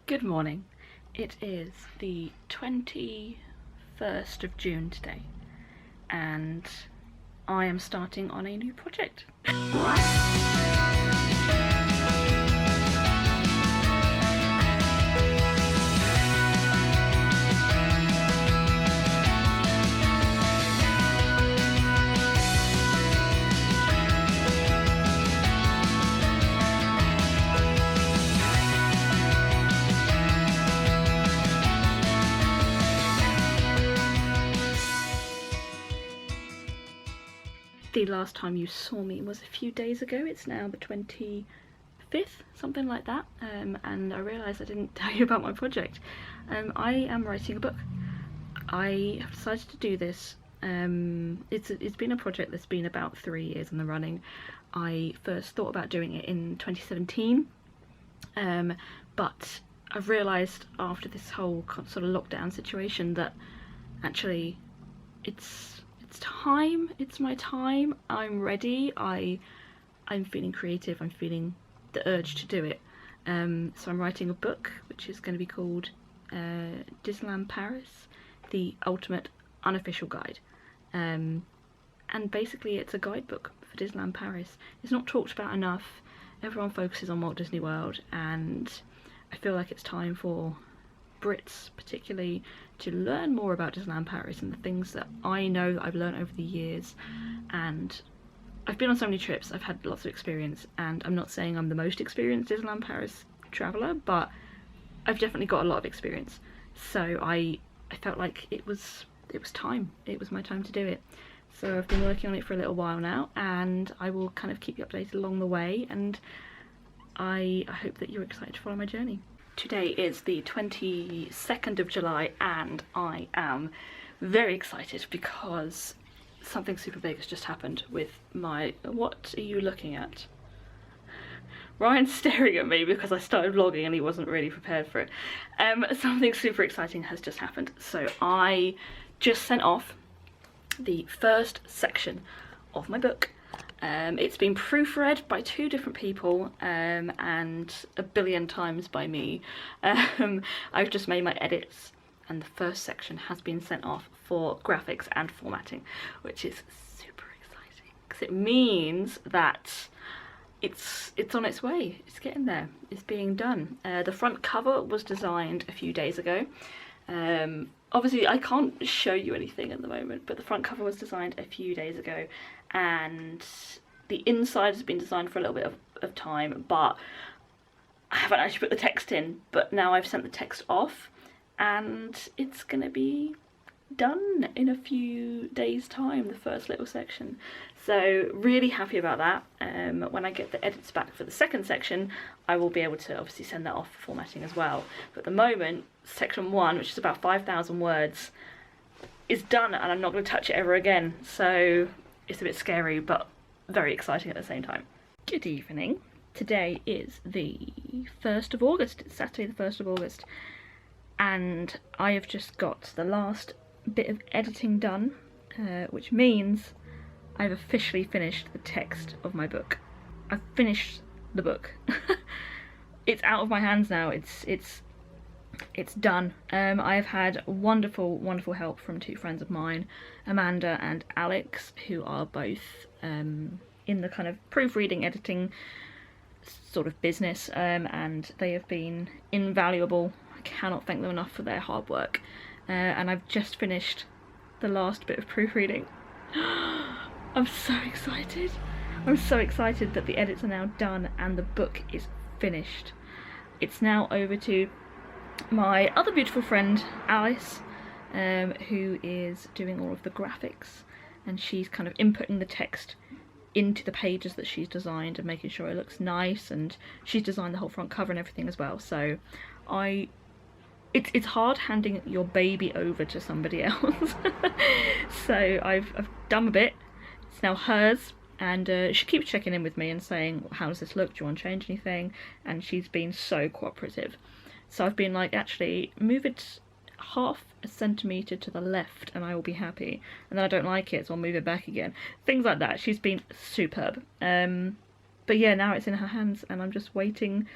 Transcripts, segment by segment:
Good morning. It is the 21st of June today, and I am starting on a new project. The last time you saw me was a few days ago. It's now the 25th, something like that, and I realised I didn't tell you about my project. I am writing a book. I have decided to do this. It's been a project that's been about 3 years in the running. I first thought about doing it in 2017, but I've realised after this whole sort of lockdown situation that actually it's time. It's my time. I'm ready. I'm feeling creative. I'm feeling the urge to do it. So I'm writing a book which is going to be called Disneyland Paris, the ultimate unofficial guide. And basically it's a guidebook for Disneyland Paris. It's not talked about enough. Everyone focuses on Walt Disney World, and I feel like it's time for Brits particularly to learn more about Disneyland Paris and the things that I know that I've learned over the years. And I've been on so many trips, I've had lots of experience, and I'm not saying I'm the most experienced Disneyland Paris traveller, but I've definitely got a lot of experience. So I felt like it was time. It was my time to do it. So I've been working on it for a little while now, and I will kind of keep you updated along the way, and I hope that you're excited to follow my journey. Today is the 22nd of July, and I am very excited because something super big has just happened with my... What are you looking at? Ryan's staring at me because I started vlogging and he wasn't really prepared for it. Something super exciting has just happened. So I just sent off the first section of my book. It's been proofread by 2 different people, and a billion times by me. I've just made my edits, and the first section has been sent off for graphics and formatting, which is super exciting because it means that it's on its way. It's getting there. It's being done. The front cover was designed a few days ago. Obviously I can't show you anything at the moment, but the front cover was designed a few days ago, and the inside has been designed for a little bit of time, but I haven't actually put the text in. But now I've sent the text off, and it's gonna be done in a few days' time, the first little section. So really happy about that. When I get the edits back for the second section, I will be able to obviously send that off for formatting as well. But at the moment, section 1, which is about 5,000 words, is done, and I'm not going to touch it ever again. So it's a bit scary, but very exciting at the same time. Good evening. Today is the 1st of August. It's Saturday the 1st of August. And I have just got the last bit of editing done, which means I've officially finished the text of my book. I've finished the book. It's out of my hands now. It's done. I have had wonderful help from 2 friends of mine, Amanda and Alex, who are both in the kind of proofreading, editing sort of business, and they have been invaluable. I cannot thank them enough for their hard work. And I've just finished the last bit of proofreading. I'm so excited. I'm so excited that the edits are now done and the book is finished. It's now over to my other beautiful friend Alice, who is doing all of the graphics, and she's kind of inputting the text into the pages that she's designed and making sure it looks nice, and she's designed the whole front cover and everything as well. So it's hard handing your baby over to somebody else. So I've done a bit. It's now hers, and she keeps checking in with me and saying, how does this look, do you want to change anything? And she's been so cooperative. So I've been like, actually move it half a centimetre to the left and I will be happy, and then I don't like it so I'll move it back again. Things like that. She's been superb. But yeah, now it's in her hands and I'm just waiting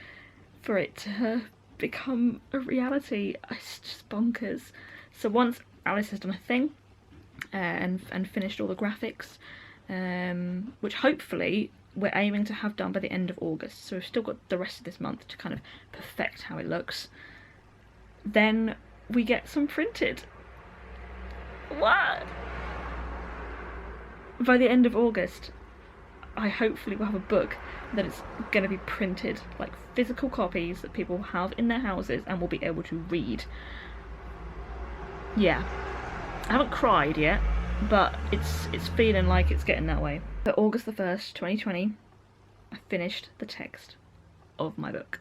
for it to become a reality. It's just bonkers. So once Alice has done a thing and finished all the graphics, which hopefully we're aiming to have done by the end of August, so we've still got the rest of this month to kind of perfect how it looks, then we get some printed. What? By the end of August, I hopefully will have a book that is going to be printed, like physical copies that people have in their houses and will be able to read. Yeah, I haven't cried yet, but it's feeling like it's getting that way. So August the 1st, 2020, I finished the text of my book.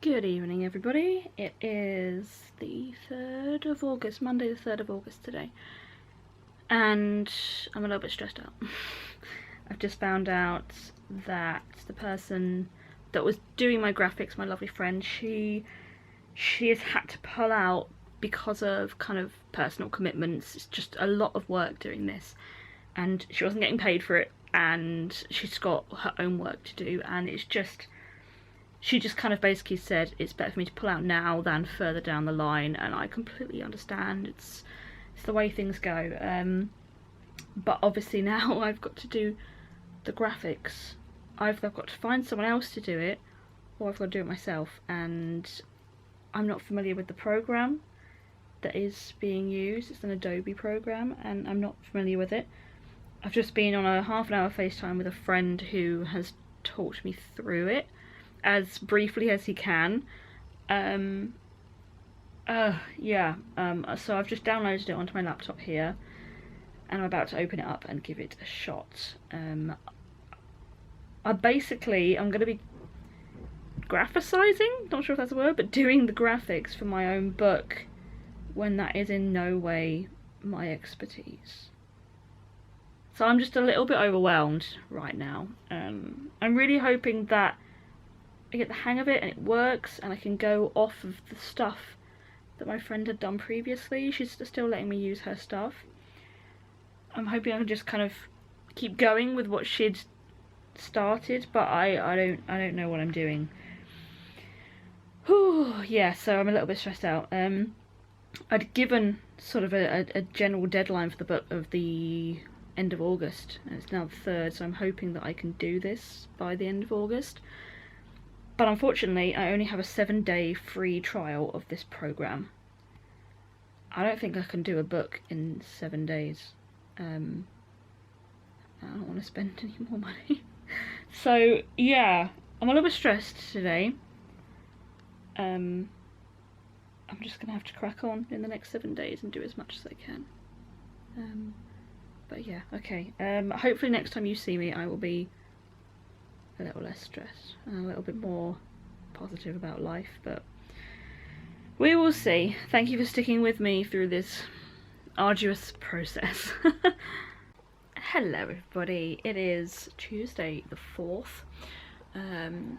Good evening, everybody. It is the 3rd of August, Monday the 3rd of August today. And I'm a little bit stressed out. I've just found out that the person that was doing my graphics, my lovely friend, she has had to pull out because of kind of personal commitments. It's just a lot of work doing this, and she wasn't getting paid for it, and she's got her own work to do, and it's just, she just kind of basically said it's better for me to pull out now than further down the line, and I completely understand. It's the way things go. But obviously now I've got to do the graphics. I've got to find someone else to do it, or I've got to do it myself, and I'm not familiar with the program that is being used. It's an Adobe program and I'm not familiar with it. I've just been on a half-an-hour FaceTime with a friend who has talked me through it as briefly as he can. So I've just downloaded it onto my laptop here, and I'm about to open it up and give it a shot. I'm going to be graphicizing, not sure if that's a word, but doing the graphics for my own book, when that is in no way my expertise. So I'm just a little bit overwhelmed right now. I'm really hoping that I get the hang of it and it works, and I can go off of the stuff that my friend had done previously. She's still letting me use her stuff. I'm hoping I can just kind of keep going with what she'd started, but I don't know what I'm doing. Whew, yeah, so I'm a little bit stressed out. I'd given sort of a general deadline for the book of the end of August, and it's now the 3rd, so I'm hoping that I can do this by the end of August. But unfortunately, I only have a 7-day free trial of this program. I don't think I can do a book in 7 days. I don't want to spend any more money. So yeah, I'm a little bit stressed today. I'm just gonna have to crack on in the next 7 days and do as much as I can. But yeah, okay. Hopefully next time you see me I will be a little less stressed and a little bit more positive about life, but we will see. Thank you for sticking with me through this arduous process. Hello everybody, it is Tuesday the 4th, and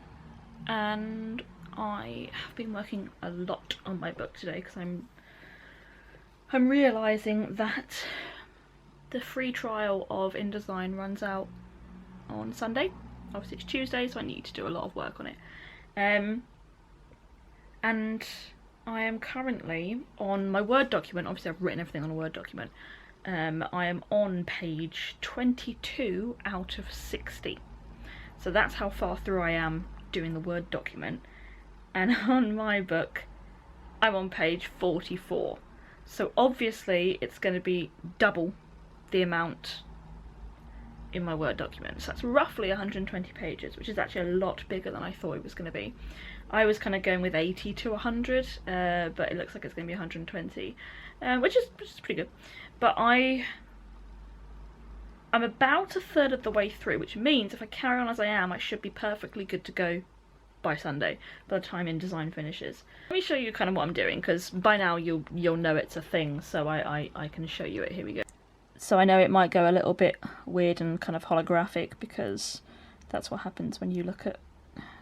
I have been working a lot on my book today because I'm realising that the free trial of InDesign runs out on Sunday. Obviously it's Tuesday, so I need to do a lot of work on it. And I am currently on my Word document. Obviously I've written everything on a Word document. I am on page 22 out of 60. So that's how far through I am doing the Word document. And on my book, I'm on page 44. So obviously it's going to be double the amount in my Word document. So that's roughly 120 pages, which is actually a lot bigger than I thought it was going to be. I was kind of going with 80 to 100, but it looks like it's going to be 120, which is pretty good. But I'm about a third of the way through, which means if I carry on as I am, I should be perfectly good to go by Sunday, by the time InDesign finishes. Let me show you kind of what I'm doing, because by now you'll know it's a thing, so I can show you it. Here we go. So I know it might go a little bit weird and kind of holographic, because that's what happens when you look at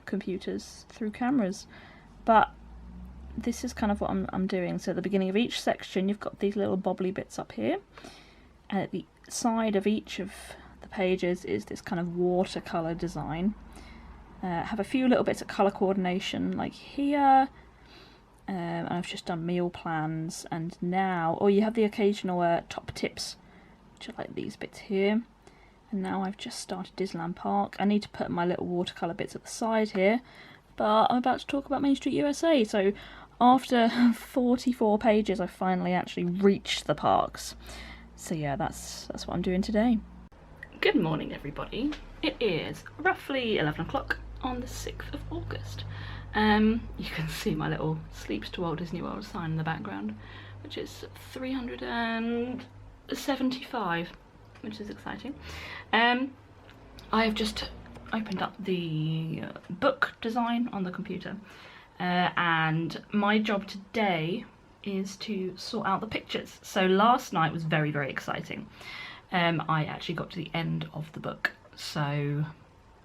computers through cameras, but this is kind of what I'm doing. So at the beginning of each section you've got these little bobbly bits up here, and at the side of each of the pages is this kind of watercolour design, Have a few little bits of colour coordination like here. And I've just done meal plans, and now, you have the occasional top tips, which are like these bits here. And now I've just started Disneyland Park. I need to put my little watercolour bits at the side here, but I'm about to talk about Main Street USA. So after 44 pages, I finally actually reached the parks. So yeah, that's what I'm doing today. Good morning, everybody. It is roughly 11 o'clock on the 6th of August. You can see my little Sleeps to Walt Disney World sign in the background, which is 375, which is exciting. I have just opened up the book design on the computer, and my job today is to sort out the pictures. So last night was very, very exciting. I actually got to the end of the book, so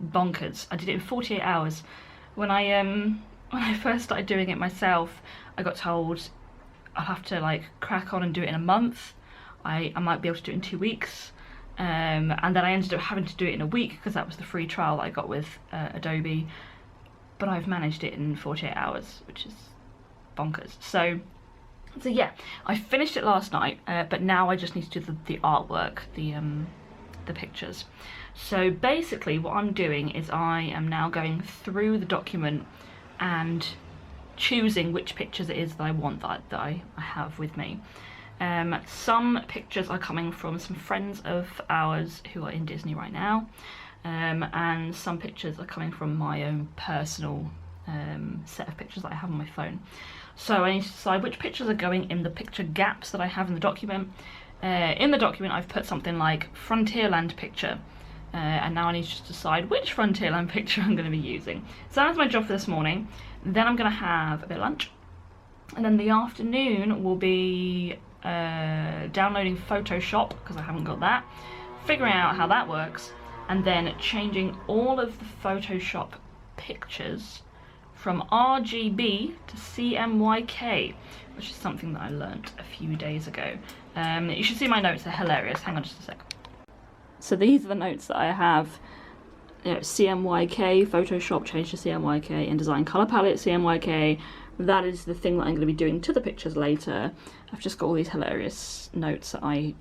bonkers. I did it in 48 hours. When I first started doing it myself, I got told I'll have to like crack on and do it in a month. I might be able to do it in 2 weeks, and then I ended up having to do it in a week because that was the free trial that I got with Adobe. But I've managed it in 48 hours, which is bonkers. So yeah, I finished it last night, but now I just need to do the artwork, the pictures. So basically what I'm doing is I am now going through the document and choosing which pictures it is that I want, that I have with me. Some pictures are coming from some friends of ours who are in Disney right now, and some pictures are coming from my own personal set of pictures that I have on my phone. So I need to decide which pictures are going in the picture gaps that I have in the document. In the document I've put something like Frontierland picture, and now I need to just decide which Frontierland picture I'm going to be using. So that's my job for this morning. Then I'm going to have a bit of lunch, and then the afternoon will be downloading Photoshop, because I haven't got that, figuring out how that works, and then changing all of the Photoshop pictures from RGB to CMYK, which is something that I learnt a few days ago. You should see my notes, they're hilarious. Hang on just a sec. So these are the notes that I have. You know, CMYK, Photoshop change to CMYK, InDesign color palette CMYK. That is the thing that I'm going to be doing to the pictures later. I've just got all these hilarious notes that I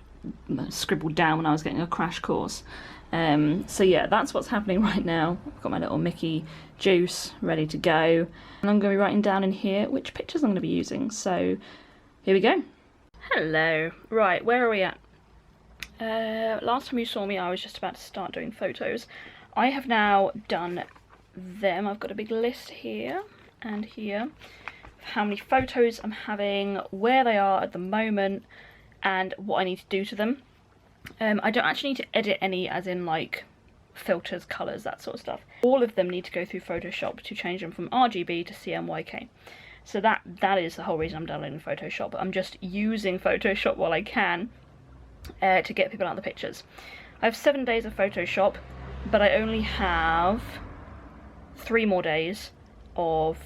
scribbled down when I was getting a crash course. So yeah, that's what's happening right now. I've got my little Mickey juice ready to go, and I'm going to be writing down in here which pictures I'm going to be using. So here we go. Hello. Right, where are we at? Last time you saw me I was just about to start doing photos. I have now done them. I've got a big list here and here of how many photos I'm having, where they are at the moment, and what I need to do to them. I don't actually need to edit any, as in like filters, colours, that sort of stuff. All of them need to go through Photoshop to change them from RGB to CMYK. So that is the whole reason I'm downloading Photoshop. I'm just using Photoshop while I can to get people out the pictures. I have 7 days of Photoshop, but I only have 3 more days of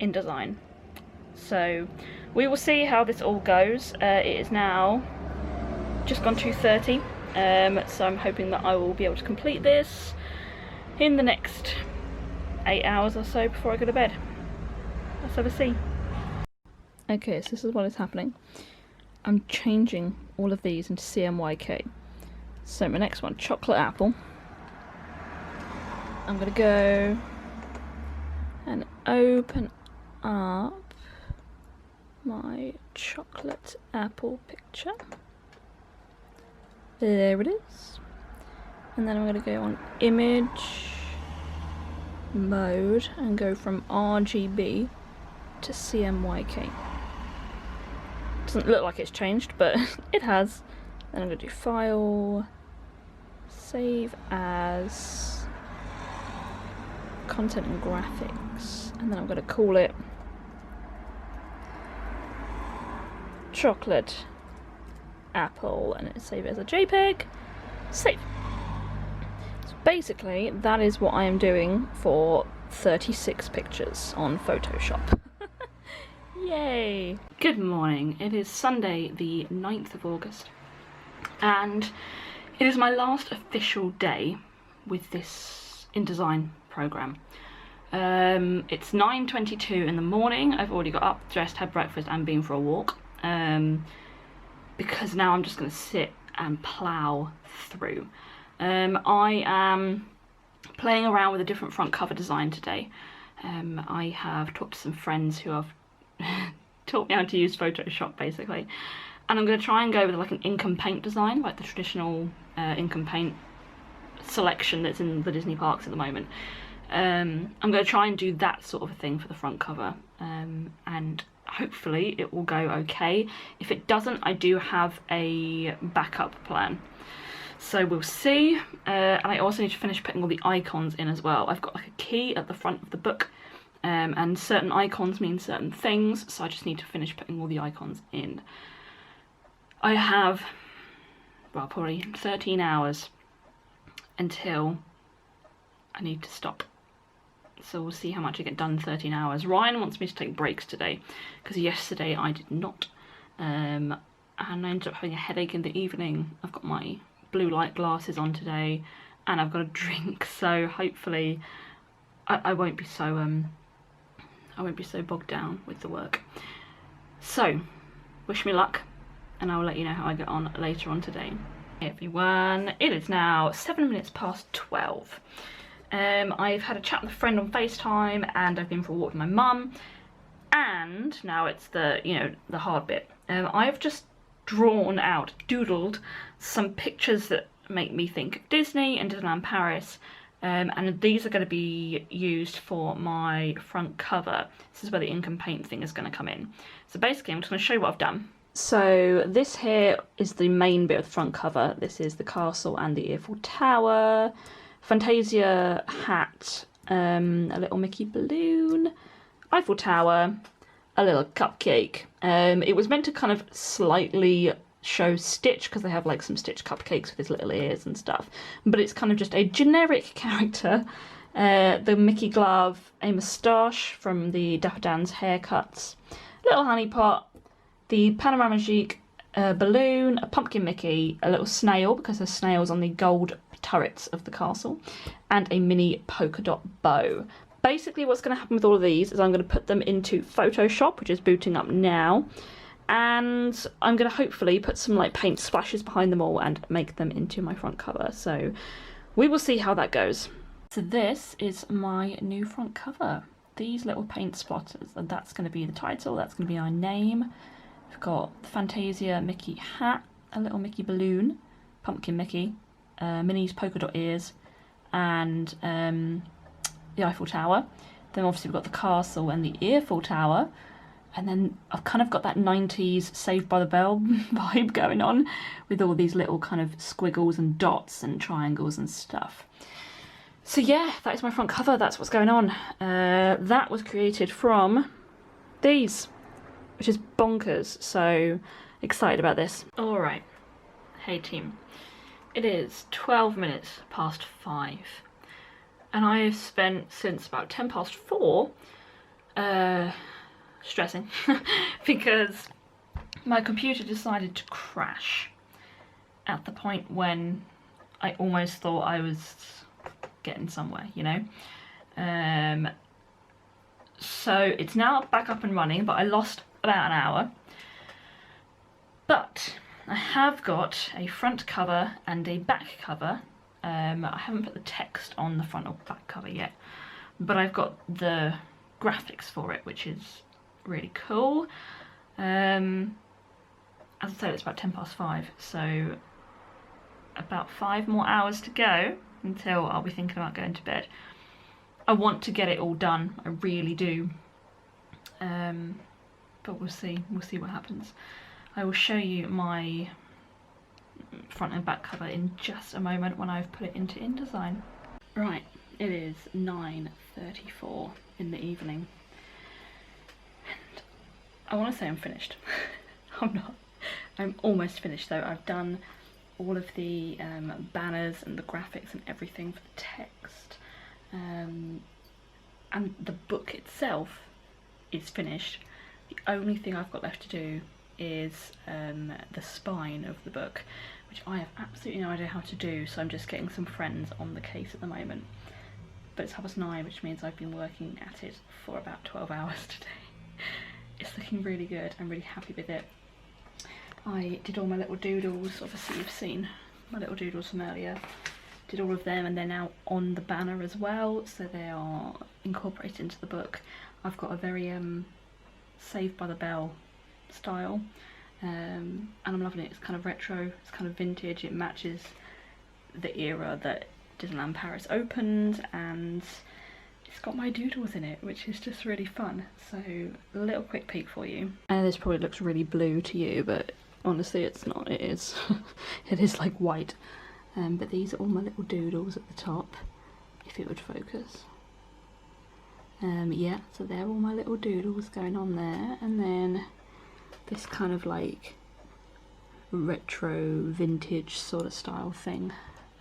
InDesign. So we will see how this all goes. It is now just gone 2:30, so I'm hoping that I will be able to complete this in the next 8 hours or so before I go to bed. Let's have a see. Okay, so this is what is happening. I'm changing all of these into CMYK. So my next one, chocolate apple. I'm going to go and open up my chocolate apple picture. There it is. And then I'm going to go on image mode and go from RGB to CMYK. Doesn't look like it's changed, but it has. Then I'm going to do file, save as, content and graphics, and then I'm going to call it chocolate apple, and it save it as a JPEG. Save. So basically that is what I am doing for 36 pictures on Photoshop. Yay! Good morning. It is Sunday the 9th of August, and it is my last official day with this InDesign program. It's 9:22 in the morning. I've already got up, dressed, had breakfast and been for a walk, because now I'm just going to sit and plough through. I am playing around with a different front cover design today. I have talked to some friends who have taught me how to use Photoshop basically, and I'm going to try and go with like an ink and paint design, like the traditional ink and paint selection that's in the Disney parks at the moment. I'm going to try and do that sort of a thing for the front cover, and hopefully it will go okay. If it doesn't, I do have a backup plan, so we'll see. And I also need to finish putting all the icons in as well. I've got like a key at the front of the book, and certain icons mean certain things, so I just need to finish putting all the icons in. I have, well, probably 13 hours until I need to stop. So we'll see how much I get done in 13 hours. Ryan wants me to take breaks today, because yesterday I did not. And I ended up having a headache in the evening. I've got my blue light glasses on today, and I've got a drink, so hopefully I won't be so bogged down with the work. So wish me luck, and I'll let you know how I get on later on today. Hey everyone, it is now 7 minutes past 12. I've had a chat with a friend on FaceTime, and I've been for a walk with my mum, and now it's the, you know, the hard bit. I've just doodled some pictures that make me think of Disney and Disneyland Paris, and these are going to be used for my front cover. This is where the ink and paint thing is going to come in. So basically I'm just going to show you what I've done. So this here is the main bit of the front cover. This is the castle and the Eiffel Tower, Fantasia hat, a little Mickey balloon, Eiffel Tower, a little cupcake. It was meant to kind of slightly show Stitch, because they have like some Stitch cupcakes with his little ears and stuff, but it's kind of just a generic character. The Mickey glove, a moustache from the Dapper Dan's haircuts, little honey pot, the Panorama Magique balloon, a pumpkin Mickey, a little snail because there's snails on the gold turrets of the castle, and a mini polka dot bow. Basically what's going to happen with all of these is I'm going to put them into Photoshop, which is booting up now, and I'm going to hopefully put some like paint splashes behind them all and make them into my front cover. So we will see how that goes. So this is my new front cover. These little paint splatters, and that's going to be the title, that's going to be our name. We've got the Fantasia Mickey hat, a little Mickey balloon, pumpkin Mickey, Minnie's polka dot ears, and the Eiffel Tower. Then obviously we've got the castle and the Eiffel Tower, and then I've kind of got that 90s Saved by the Bell vibe going on with all these little kind of squiggles and dots and triangles and stuff. So yeah, that is my front cover, that's what's going on. That was created from these, which is bonkers, so excited about this. Alright, hey team, it is 12 minutes past 5, and I have spent since about 10 past 4 stressing because my computer decided to crash at the point when I almost thought I was getting somewhere, you know. So it's now back up and running, but I lost about an hour. But I have got a front cover and a back cover. I haven't put the text on the front or back cover yet, but I've got the graphics for it, which is really cool. As I said, it's about 10 past 5, so about 5 more hours to go until I'll be thinking about going to bed. I want to get it all done, I really do. But we'll see what happens. I will show you my front and back cover in just a moment when I've put it into InDesign. Right, it is 9:34 in the evening, and I want to say I'm finished. I'm not. I'm almost finished though. I've done all of the banners and the graphics and everything for the text, and the book itself is finished. The only thing I've got left to do is the spine of the book, which I have absolutely no idea how to do, so I'm just getting some friends on the case at the moment. but it's 9:30, which means I've been working at it for about 12 hours today. It's looking really good. I'm really happy with it. I did all my little doodles. Obviously you've seen my little doodles from earlier. Did all of them, and they're now on the banner as well, so they are incorporated into the book. I've got a very Saved by the Bell style, and I'm loving it. It's kind of retro, it's kind of vintage, it matches the era that Disneyland Paris opened, and it's got my doodles in it, which is just really fun. So a little quick peek for you. I know this probably looks really blue to you, but honestly it's not, it is. It is like white. But these are all my little doodles at the top, if it would focus. Yeah, so they're all my little doodles going on there, and then this kind of like retro vintage sort of style thing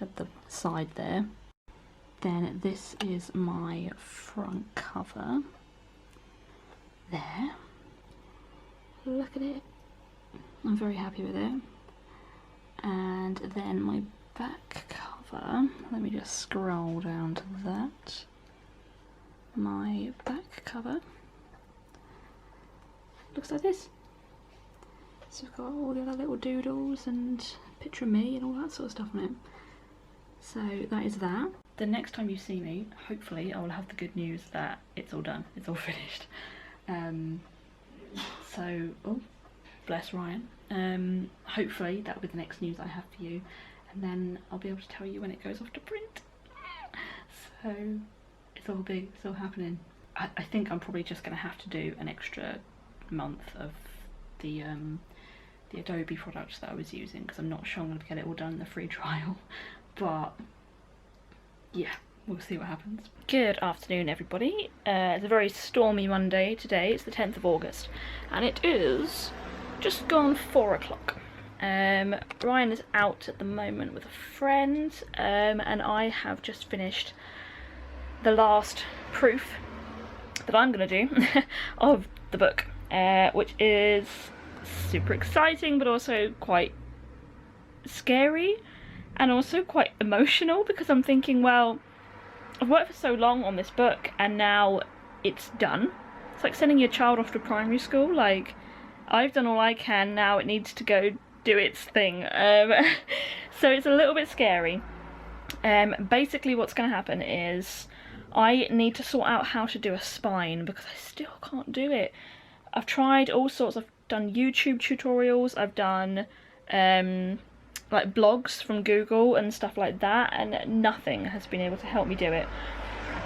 at the side there. Then this is my front cover there. Look at it, I'm very happy with it. And then my back cover, let me just scroll down to that. My back cover looks like this. So we've got all the other little doodles and a picture of me and all that sort of stuff on it. So that is that. The next time you see me, hopefully I will have the good news that it's all done, it's all finished. So, oh, bless Ryan. Hopefully that will be the next news I have for you, and then I'll be able to tell you when it goes off to print. So it's all big, it's all happening. I think I'm probably just going to have to do an extra month of the Adobe products that I was using, because I'm not sure I'm going to get it all done in the free trial. But yeah, we'll see what happens. Good afternoon everybody. It's a very stormy Monday today. It's the 10th of August and it is just gone 4 o'clock. Ryan is out at the moment with a friend, and I have just finished the last proof that I'm going to do of the book, which is super exciting but also quite scary and also quite emotional, because I'm thinking, well, I've worked for so long on this book and now it's done. It's like sending your child off to primary school. Like, I've done all I can, now it needs to go do its thing. So it's a little bit scary. Basically what's going to happen is I need to sort out how to do a spine, because I still can't do it. I've tried all sorts. I've done YouTube tutorials, I've done like blogs from Google and stuff like that, and nothing has been able to help me do it.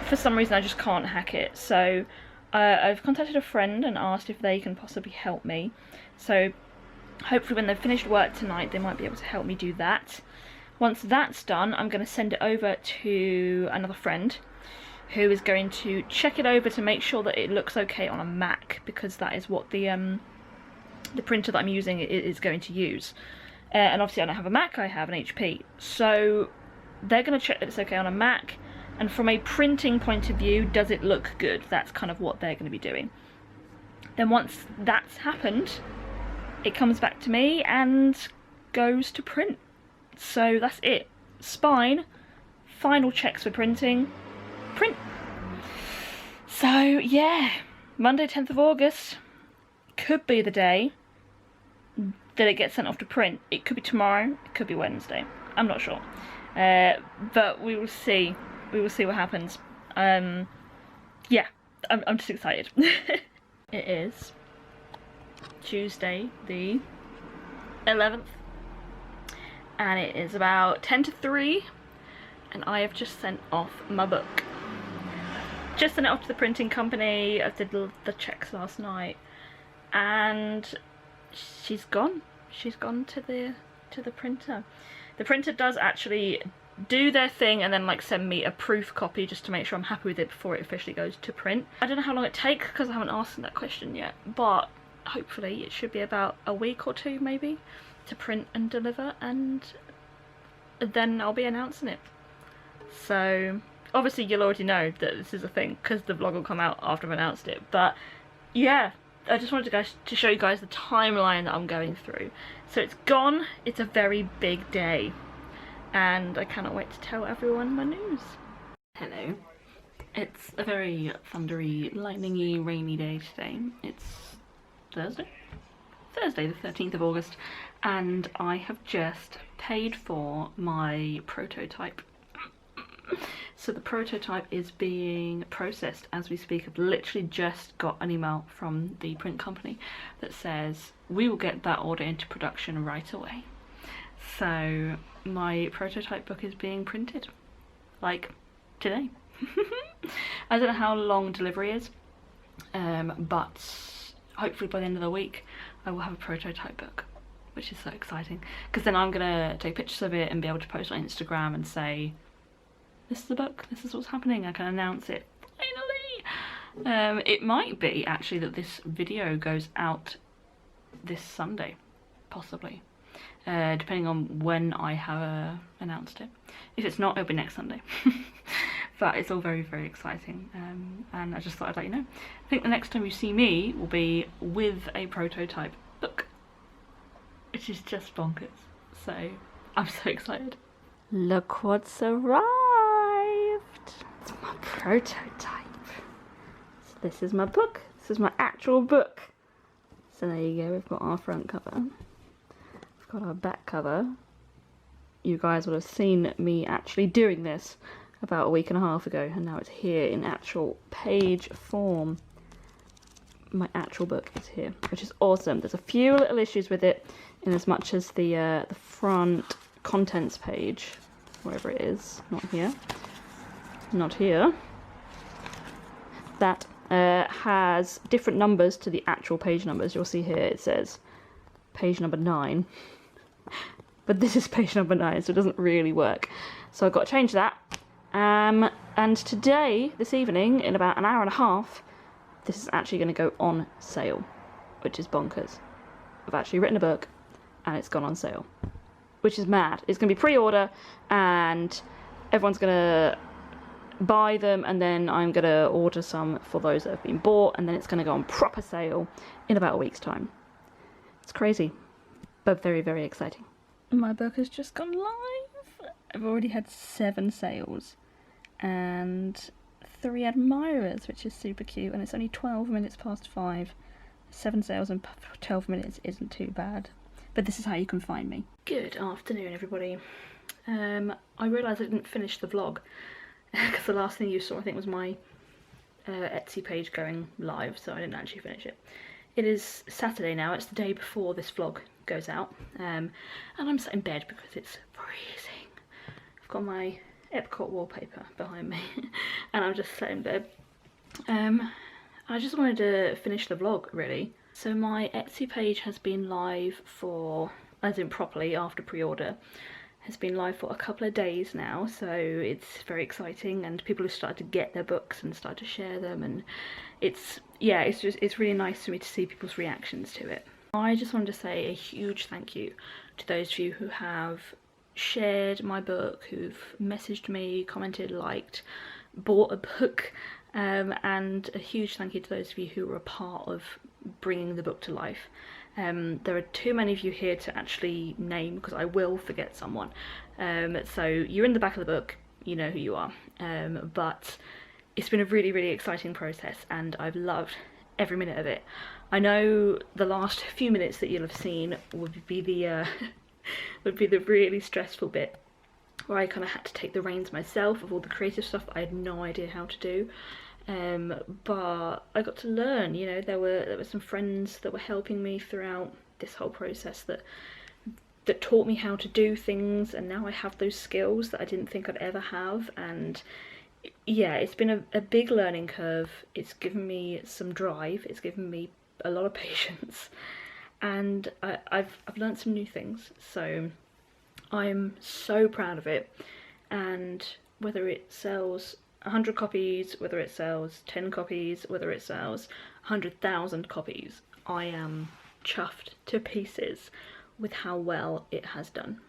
For some reason I just can't hack it. So I've contacted a friend and asked if they can possibly help me. So hopefully when they've finished work tonight they might be able to help me do that. Once that's done, I'm going to send it over to another friend who is going to check it over to make sure that it looks okay on a Mac, because that is what the printer that I'm using is going to use. And obviously I don't have a Mac, I have an HP. So they're going to check that it's okay on a Mac, and from a printing point of view, does it look good? That's kind of what they're going to be doing. Then once that's happened, it comes back to me and goes to print. So that's it. Spine, final checks for printing, print. So yeah, Monday 10th of August could be the day that it gets sent off to print. It could be tomorrow, it could be Wednesday, I'm not sure. But we will see. We will see what happens. Yeah, I'm just excited. It is Tuesday the 11th and it is about 10 to 3 and I have just sent off my book. Just sent it off to the printing company. I did the checks last night and she's gone. She's gone to the printer. The printer does actually do their thing and then like send me a proof copy just to make sure I'm happy with it before it officially goes to print. I don't know how long it takes because I haven't asked them that question yet, but hopefully it should be about a week or two maybe to print and deliver, and then I'll be announcing it. So obviously you'll already know that this is a thing because the vlog will come out after I've announced it, but yeah, I just wanted to show you guys the timeline that I'm going through. So it's gone, it's a very big day, and I cannot wait to tell everyone my news. Hello, It's a very thundery, lightningy, rainy day today. It's Thursday the 13th of August, and I have just paid for my prototype. So the prototype is being processed as we speak. I've literally just got an email from the print company that says we will get that order into production right away. So my prototype book is being printed, like, today. I don't know how long delivery is, but hopefully by the end of the week I will have a prototype book, which is so exciting, because then I'm gonna take pictures of it and be able to post on Instagram and say, this is the book, this is what's happening. I can announce it finally. It might be actually that this video goes out this Sunday, possibly, depending on when I have announced it. If it's not, it'll be next Sunday. But it's all very, very exciting, and I just thought I'd let you know. I think the next time you see me will be with a prototype book, which is just bonkers. So I'm so excited. Look what's arrived! It's my prototype. So this is my book. This is my actual book. So there you go, we've got our front cover. We've got our back cover. You guys will have seen me actually doing this about a week and a half ago, and now it's here in actual page form. My actual book is here, which is awesome. There's a few little issues with it, in as much as the front contents page, wherever it is, not here, that has different numbers to the actual page numbers. You'll see here it says page number 9, but this is page number 9, so it doesn't really work. So I've got to change that. And today, this evening, in about an hour and a half, this is actually going to go on sale, which is bonkers. I've actually written a book, and it's gone on sale, which is mad. It's going to be pre-order, and everyone's going to buy them, and then I'm going to order some for those that have been bought, and then it's going to go on proper sale in about a week's time. It's crazy, but very, very exciting. My book has just gone live. I've already had 7 sales and 3 admirers, which is super cute, and it's only 12 minutes past 5. 7 sales in 12 minutes isn't too bad, but this is how you can find me. Good afternoon, everybody. I realised I didn't finish the vlog, because the last thing you saw, I think, was my Etsy page going live, so I didn't actually finish it. It is Saturday now, it's the day before this vlog goes out, and I'm sat in bed because it's freezing. I've got my Epcot wallpaper behind me, and I'm just sat in bed. I just wanted to finish the vlog, really. So my Etsy page has been live for, as in properly after pre-order, has been live for a couple of days now, so it's very exciting, and people have started to get their books and start to share them, and it's really nice for me to see people's reactions to it. I just wanted to say a huge thank you to those of you who have shared my book, who've messaged me, commented, liked, bought a book, and a huge thank you to those of you who were a part of bringing the book to life. There are too many of you here to actually name, because I will forget someone. So you're in the back of the book, you know who you are, but it's been a really, really exciting process, and I've loved every minute of it. I know the last few minutes that you'll have seen would be the really stressful bit, where I kind of had to take the reins myself of all the creative stuff that I had no idea how to do. But I got to learn, you know, there were some friends that were helping me throughout this whole process that taught me how to do things, and now I have those skills that I didn't think I'd ever have. And yeah, it's been a big learning curve. It's given me some drive, it's given me a lot of patience, and I've learned some new things, so I'm so proud of it. And whether it sells 100 copies, whether it sells 10 copies, whether it sells 100,000 copies, I am chuffed to pieces with how well it has done,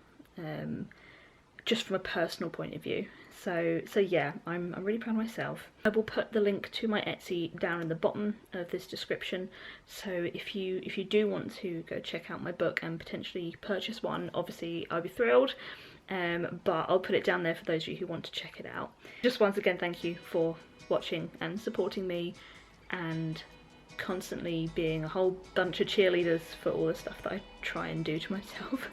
just from a personal point of view. So yeah, I'm really proud of myself. I will put the link to my Etsy down in the bottom of this description, so if you do want to go check out my book and potentially purchase one, obviously I'd be thrilled. but I'll put it down there for those of you who want to check it out. Just once again, thank you for watching and supporting me and constantly being a whole bunch of cheerleaders for all the stuff that I try and do to myself.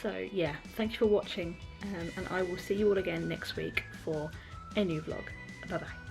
So yeah, thank you for watching, and I will see you all again next week for a new vlog. Bye bye.